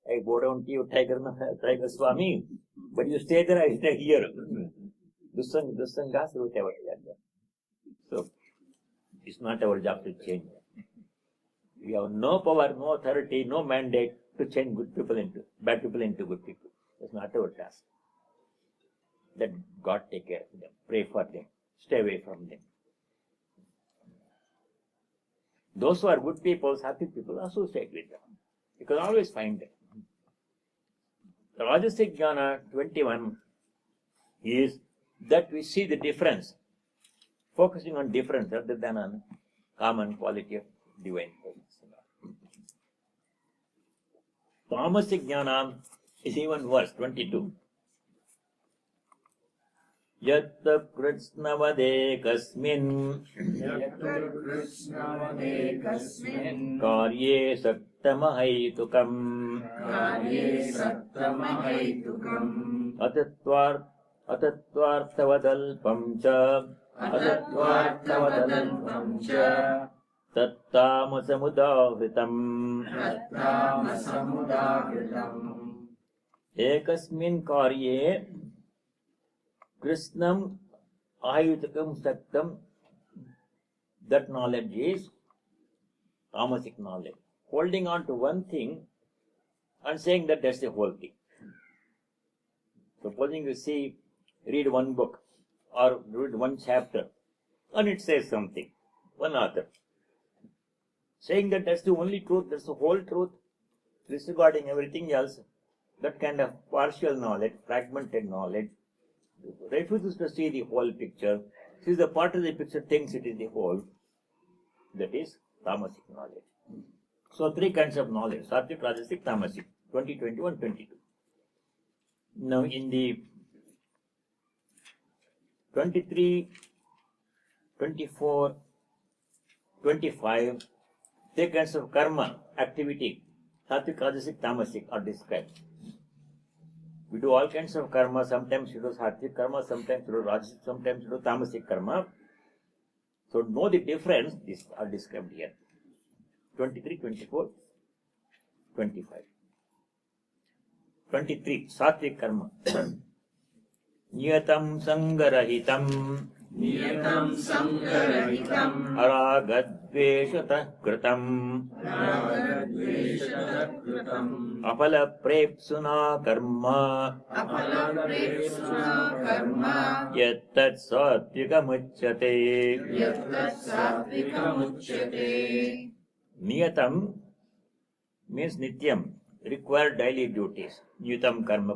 I go down to you, tiger Swami. But you stay there, I stay here. Dussangas, whatever. So, it's not our job to change. We have no power, no authority, no mandate to change bad people into good people. That's not our task. Let God take care of them. Pray for them. Stay away from them. Those who are good people, happy people, associate with them. You can always find them. The Rajasic Jnana 21 is that we see the difference, focusing on difference rather than on common quality of divine presence. Tamasic Jnana is even worse, 22. Yatta Krishnavade Kasmin Karye Saktamahaitukam Atatvartavadalpam cha Tattamasamudavritam Ekasmin Karye Krishnam Ayutakam Saktam. That knowledge is tamasic knowledge. Holding on to one thing and saying that that's the whole thing. Supposing you read one book or read one chapter and it says something, one author, saying that that's the only truth, that's the whole truth, disregarding everything else, that kind of partial knowledge, fragmented knowledge, refuses to see the whole picture, sees the part of the picture, thinks it is the whole. That is tamasic knowledge. So three kinds of knowledge: sattvic, rajasic, tamasic. 20, 21, 22. Now in the 23, 24, 25, three kinds of karma, activity, sattvic, rajasic, tamasic are described. We do all kinds of karma. Sometimes we do sattvic karma, sometimes we do rajasic, sometimes we do tamasic karma. So know the difference. These are described here. 23, 24, 25. 23. Sattvic karma. Niyatam sangarahitam. Aragadveshatah kritam. Apala prepsuna karma. Yattat sattvikamujyate. Niyatam means nityam, required daily duties. Niyatam karma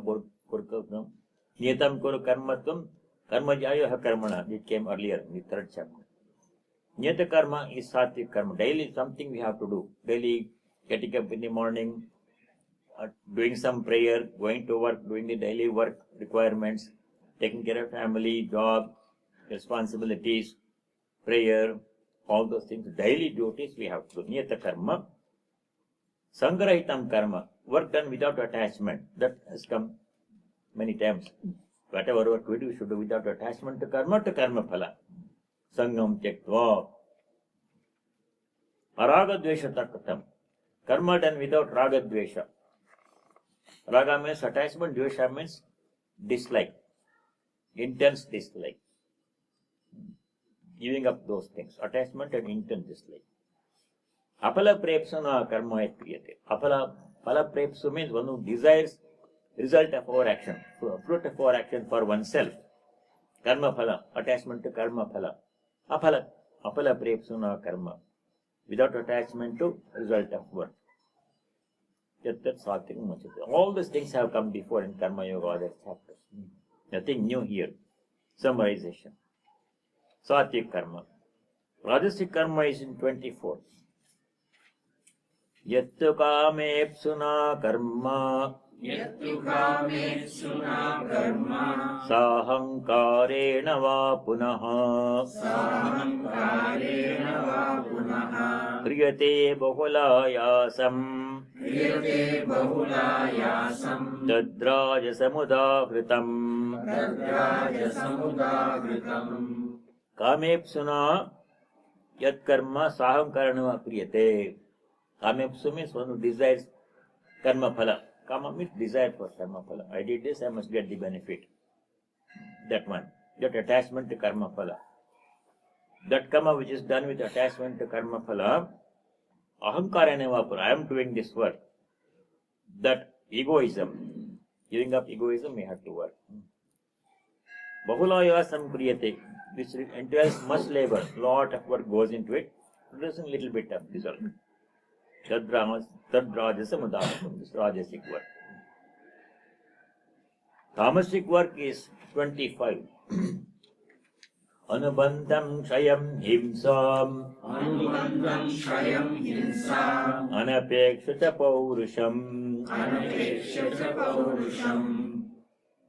kurkam. Niyatam kuru karmatum. Karma jayoha karmana. It came earlier in the third chapter. Niyata karma is sattvic karma. Daily something we have to do. Daily getting up in the morning, doing some prayer, going to work, doing the daily work requirements, taking care of family, job, responsibilities, prayer, all those things. Daily duties we have to do. Niyata karma. Sangarahitam karma. Work done without attachment. That has come many times. Whatever work we do, we should do without attachment to karma phala. Sangam tyaktva. Araga dvesha takkatam. Karma done without raga dvesha. Raga means attachment, dvesha means dislike. Intense dislike. Giving up those things. Attachment and intense dislike. Apala prepsuna karma et kriyate. Apala prepsu means one who desires result of our action, fruit of our action for oneself. Karma phala, attachment to karma phala. Apala prepsuna karma, without attachment to result of work. All these things have come before in Karma Yoga, other chapters. Nothing new here. Summarization. Sattvic karma. Rajasic karma is in 24. Yattu kamepsuna karma Yattu kamesuna karma sahankarena va punaha sahankarena va punaha kriyate bahulayasam kriyate bahulayasam tadrajasamudahritam tadrajasamudagritam kamepsuna yat karma sahankarena va kriyate. Kamepsu means one who desires karma phala. Kama means desire for karma phala. I did this, I must get the benefit. That one. That attachment to karma phala. That karma which is done with attachment to karma phala, ahankarena vapura, I am doing this work. That egoism, giving up egoism, we have to work. Bahulayasam kriyate, which entails much labor, lot of work goes into it, producing little bit of result. Tadrajasamudahritam, this rajasic work. Tamasic work is 25. Anubandham shayam himsam Anubandham shayam hinsam anapekshata paurusham anapekshata paurusham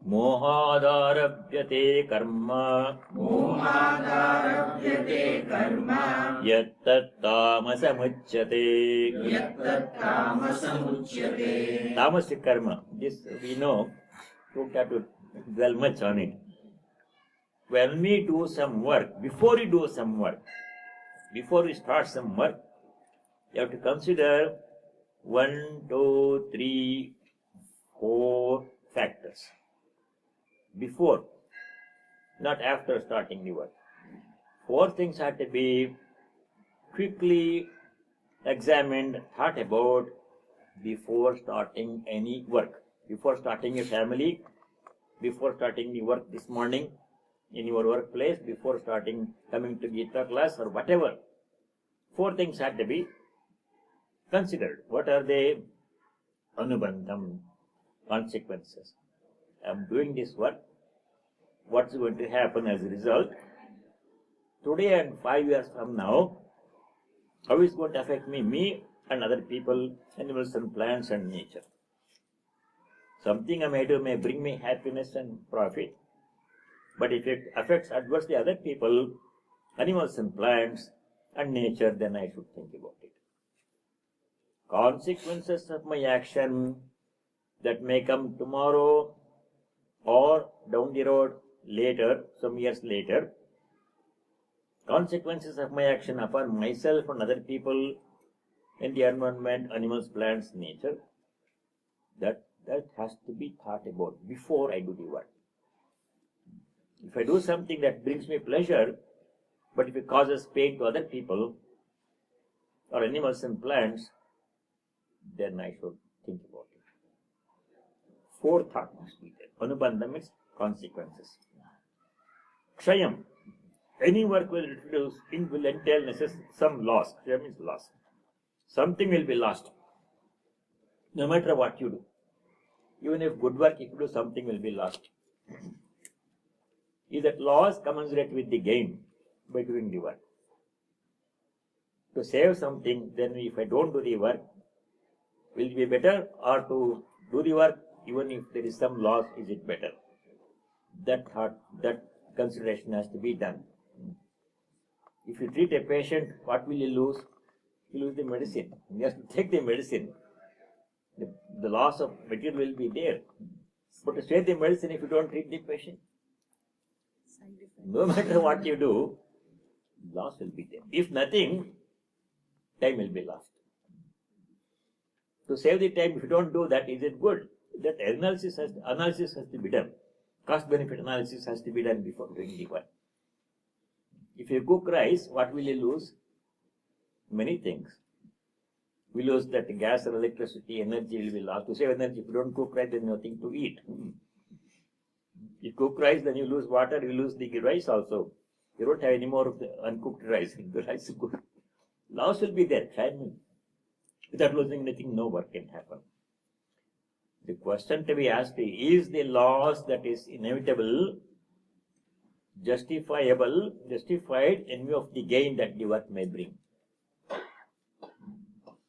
mohadarabhyate karma mohadarabhyate karma yattat tamasamuchyate. yattat tamasamuchyate. Tamasic karma, this we know, don't have to dwell much on it. When we do some work, before we do some work, before we start some work, you have to consider 1, 2, 3, 4 factors. Before, not after starting the work. 4 things have to be quickly examined, thought about before starting any work. Before starting a family, before starting the work this morning, in your workplace, before coming to Gita class or whatever. 4 things have to be considered. What are they? Anubandham, consequences. I am doing this work. What's going to happen as a result? Today and 5 years from now, how is it going to affect me and other people, animals and plants and nature? Something I may do may bring me happiness and profit. But if it affects adversely other people, animals and plants and nature, then I should think about it. Consequences of my action that may come tomorrow or down the road later, some years later. Consequences of my action upon myself and other people in the environment, animals, plants, nature. That has to be thought about before I do the work. If I do something that brings me pleasure, but if it causes pain to other people or animals and plants, then I should think about it. 4 thoughts must be there. Anubandha means consequences. Kshayam, any work will entail some loss. Kshaya means loss. Something will be lost, no matter what you do. Even if good work, if you do, something will be lost. Is that loss commensurate with the gain by doing the work? To save something, then if I don't do the work, will it be better, or to do the work even if there is some loss, is it better? That thought, that consideration has to be done. If you treat a patient, what will you lose? You lose the medicine. You have to take the medicine. The loss of material will be there. But to save the medicine, if you don't treat the patient, no matter what you do, loss will be there. If nothing, time will be lost. To save the time, if you don't do that, is it good? That analysis has to be done. Cost-benefit analysis has to be done before doing the work. If you cook rice, what will you lose? Many things. We lose that gas or electricity, energy will be lost. To save energy, if you don't cook rice, then nothing to eat. You cook rice, then you lose water, you lose the rice also. You don't have any more of the uncooked rice. The rice is cooked. Loss will be there. Without losing anything, no work can happen. The question to be asked is the loss that is inevitable justified in view of the gain that the work may bring.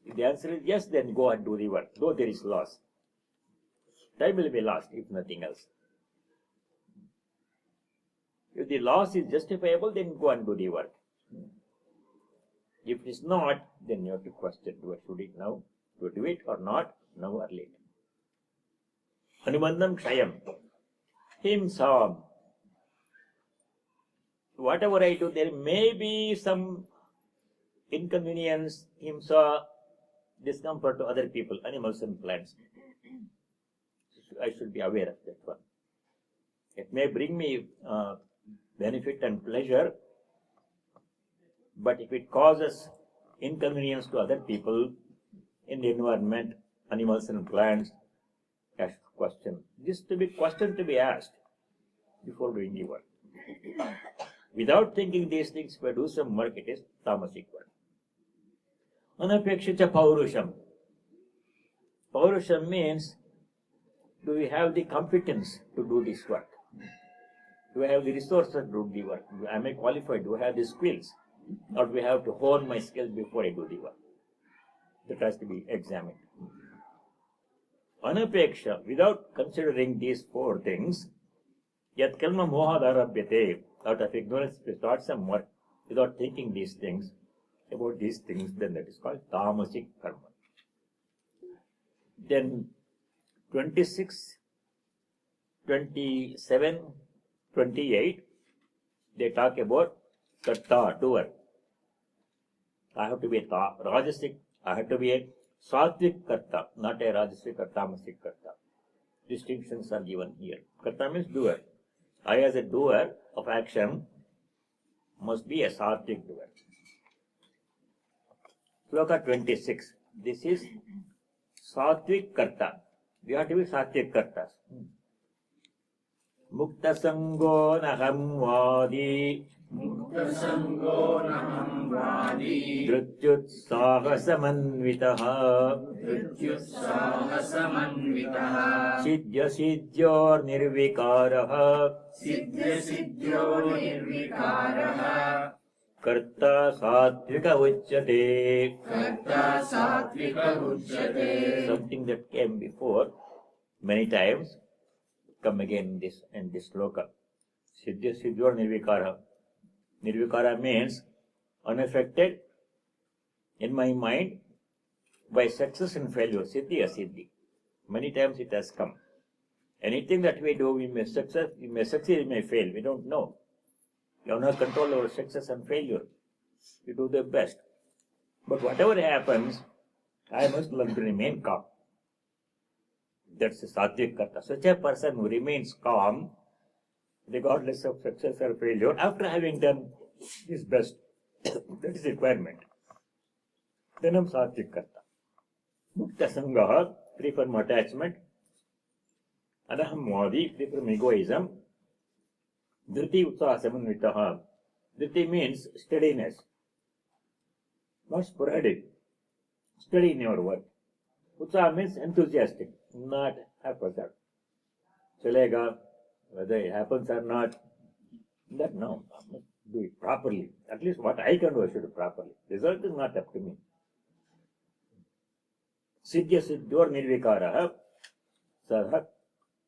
If the answer is yes, then go and do the work, though there is loss. Time will be lost, if nothing else. If the loss is justifiable, then go and do the work. If it is not, then you have to question, do I should it now, to do it or not, now or later. Anubandham Kshayam. Himsam. Whatever I do, there may be some inconvenience, himsa, discomfort to other people, animals and plants. I should be aware of that one. It may bring me benefit and pleasure, but if it causes inconvenience to other people in the environment, animals and plants, ask question. This to be question to be asked before doing the work. Without thinking these things, if I do some work, it is tamasic work. Anapekshita paurusham. Paurusham means, do we have the competence to do this work? Do I have the resources to do the work? Am I qualified? Do I have the skills? Or do I have to hone my skills before I do the work? That has to be examined. Anapeksha, without considering these four things, yat kalma mohadarabhyate, out of ignorance, we start some work without thinking these things, about these things, then that is called tamasic karma. Then 26, 27, 28, they talk about karta, doer. I have to be a rajasic, I have to be a sattvic karta, not a rajasic or tamasic karta. Distinctions are given here. Karta means doer. I, as a doer of action, must be a sattvic doer. Sloka 26. This is sattvic karta. We have to be sattvic kartas. Mukta sango naham vadi. Mukta sango naham vadi. Dhrutyutsaha samanvitaha. Dhrutyutsaha samanvitaha. Siddhya siddhyor nirvikaraha. Siddhya siddhyo nirvikaraha. Karta sattvika uchyate. Karta sattvika uchyate. Something that came before many times, come again in this sloka. Siddhya siddhyor nirvikara. Nirvikara means unaffected in my mind by success and failure. Siddhi asiddhi. Many times it has come. Anything that we do, we may succeed, we may fail. We don't know. We have no control over success and failure. We do the best. But whatever happens, I must learn to remain calm. That's a sattvic karta. Such a person who remains calm, regardless of success or failure, after having done his best, that is requirement. Then I'm sattvic karta. Mukta sangaha, free from attachment. Anaham vadi, free from egoism. Dhriti utsaha samanvitaha. Dhriti means steadiness. Not sporadic. Steady in your work. Utsaha means enthusiastic, not haphazard. Chalega, whether it happens or not, that no, I must do it properly. At least what I can do, I should do properly. Result is not up to me. Siddhya siddhyor nirvikaraha. Sadhat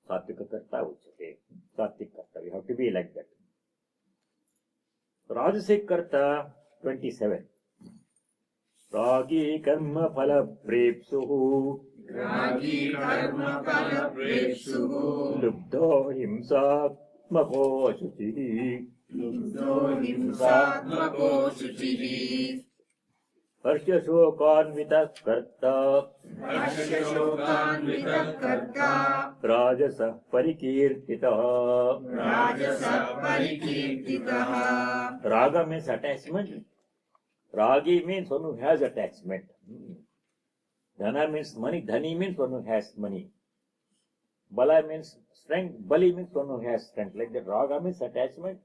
sattvika karta uchyate. Sattvic karta. We have to be like that. Rajasic karta 27. Ragi karma phala prepsuhu. Ragi karma phala prepsuhu. Lubdho himsatmako shuchihi. Lubdho himsatmako shuchihi. Harsha shokanvita karta. Harsha shokanvita karta. Rajasa parikirtitaha. Rajasa parikirtitaha. Raga means attachment. Ragi means one who has attachment. Dhana means money. Dhani means one who has money. Bala means strength. Bali means one who has strength. Like that, raga means attachment.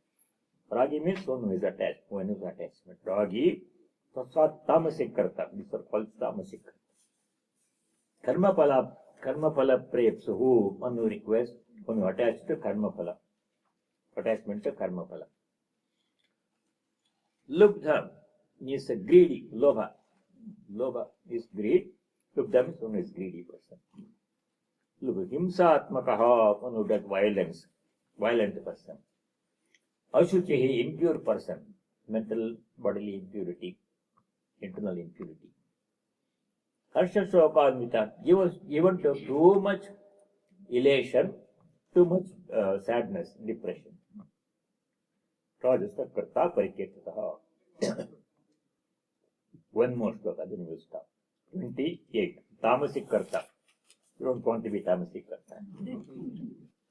Ragi means one who is attached. One who is attachment. Ragi, tamasic karta. These are called tamasic karta. Karma phala prepsuhu. One who requests, one who attached to karma phala. attachment to karma phala. Lubdha means a greedy, lobha. Lobha is greed. Lubdha means one is greedy person. Lubha, himsatmakaha, one who does violence, violent person. Ashuchihi, impure person, mental, bodily impurity, internal impurity. Harsha Shokanvita, even to too much elation, too much sadness, depression. Rajasa Karta Pariketataha. One more sloka, then we will stop. 28. Tamasic Karta. You don't want to be Tamasic Karta.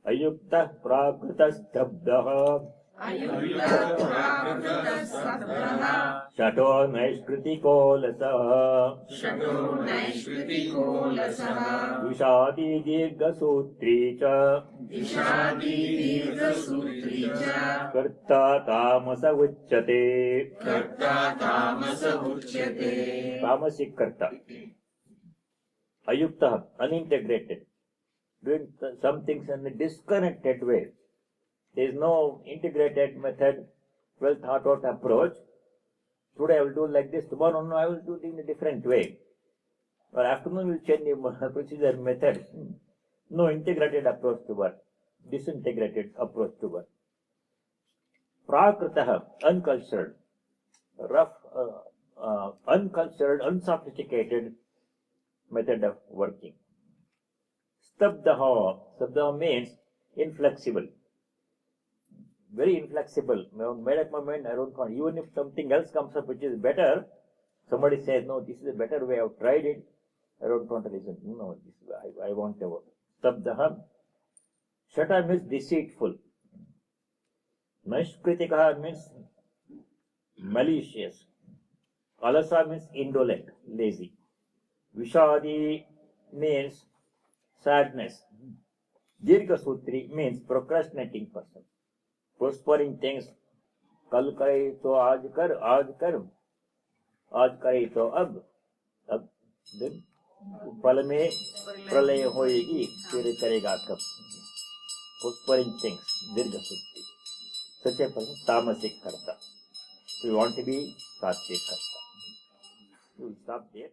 Ayukta Prakrita Stabdaha. Ayukta Prakrita Sabdaha. Shato Naishkritiko Lasaha. Shato Naishkritiko Lasaha. Vishadi Dirga Sutri Cha. Vishadi Dirga Sutri Cha. Karta Tamasa Uchyate. Karta Tamasa Uchyate. Tamasic Karta. Ayukta, unintegrated. Doing some things in a disconnected way. There is no integrated method, well thought out approach. Today I will do like this, tomorrow no, I will do it in a different way. Or afternoon we will change the procedure method. No integrated approach to work, disintegrated approach to work. Prakritaha, uncultured, rough, uncultured, unsophisticated method of working. Stabdaha, stabdaha means inflexible. Very inflexible. Made up my mind, I don't want. Even if something else comes up which is better, somebody says, no, this is a better way, I've tried it, I don't want to listen. No, this is, I want to work. Stabdaha. Shata means deceitful. Naishkritikaha means malicious. Alasa means indolent, lazy. Vishadi means sadness. Dirga Sutri means procrastinating person. Postponing things. Kal kare to aaj kar, aaj kare to ab. Then pal mein pralay hoegi, fir karega kab. Postponing things. Dirga Sutri. Such a person, tamasic karta. We want to be sattvic karta. We will stop there.